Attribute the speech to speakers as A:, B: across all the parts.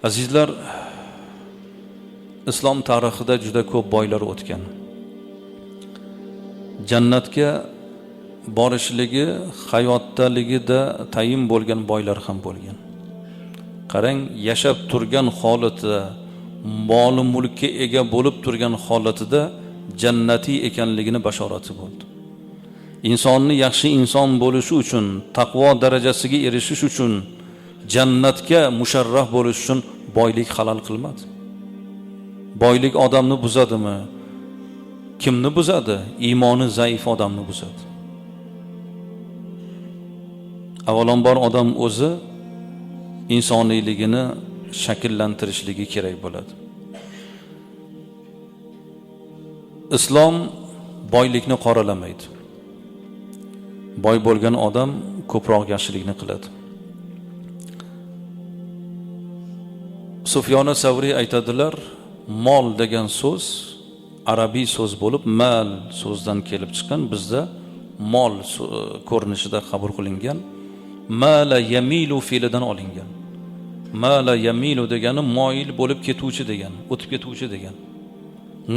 A: Azizlar, islom tarixida juda ko'p boylar o'tgan. Jannatga borishligi, hayotdaligida tayin bo'lgan boylar ham bo'lgan. Qarang, yashab turgan holatida, mol mulkka ega bo'lib turgan holatida jannatiy ekanligini bashorati bo'ldi. Insonni yaxshi inson bo'lishi uchun, taqvo darajasiga erishish uchun, jannatga musharraf bo'lish uchun boylik halol qilmadi. Boylik odamni buzadimi? Kimni buzadi? Iymoni zaif odamni buzadi. Avvalambor odam o'zi insoniyligini shakllantirishligi kerak bo'ladi. Islom boylikni qoralamaydi. Boy bo'lgan odam ko'proq yaxshilikni qiladi. Sufyon Savriy aytadilar, mol degan so'z arabiy so'z bo'lib, mal so'zdan kelib chiqqan, bizda mol ko'rinishida qabul qilingan. Mala yamilu fe'lidan olingan. Mala yamilu degani moyil bo'lib ketuvchi degan, o'tib ketuvchi degan.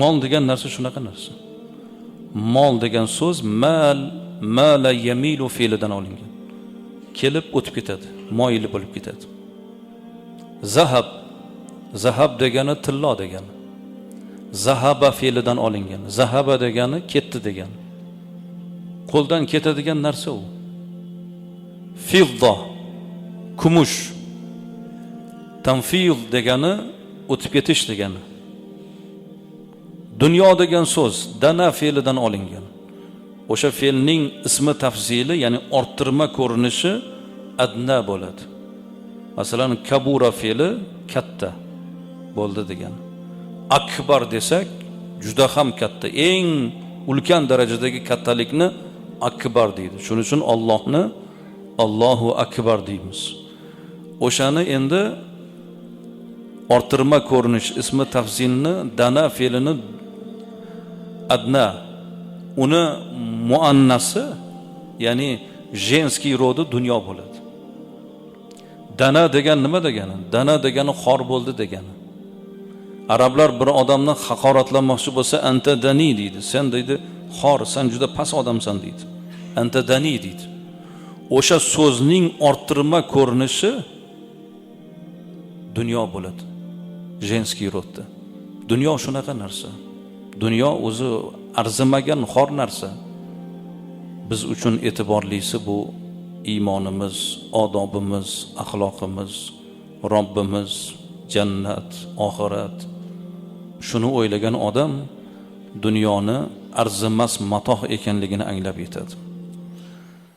A: Mol degan narsa shunaqa narsa. Mol degan so'z mala yamilu fe'lidan olingan. Kelib o'tib ketadi, moyil bo'lib ketadi. Zahab degani tillo degani. Zahaba fe'lidan olingan. Zahaba degani ketdi degani. Qo'ldan ketadigan narsa u. Fidda, kumush. Tanfid degani o'tib ketish degani. Dunyo degan so'z dana fe'lidan olingan. O'sha fe'lning ismi tafsili, ya'ni orttirma ko'rinishi adna bo'ladi. Masalan, kabura fe'li katta bo'ldi degan. Akbar desak, juda ham katta, eng ulkan darajadagi kattalikni akbar deydi. Shuning uchun Allohni Allohu akbar deymiz. O'shani endi orttirma ko'rinish ismi tafsilni dana fe'lini adna, uni muannasi, ya'ni jenskiy rodi dunyo bo'ladi. Dana degan nima degani? Dana degani xor bo'ldi degani. Arablar bir odamni haqoratlamoqchi bo'lsa, anta dani deydi. Sen deydi, xor, sen juda past odamsan deydi. Anta dani deydi. O'sha so'zning orttirma ko'rinishi dunyo bo'ladi. Jenskiy rodda. Dunyo shunaqa narsa. Dunyo o'zi arzimagan xor narsa. Biz uchun e'tiborlisi bu iymonimiz, odobimiz, axloqimiz, Robbimiz, jannat, oxirat. Shuni o'ylagan odam dunyoni arzimas matoh ekanligini anglab yetadi.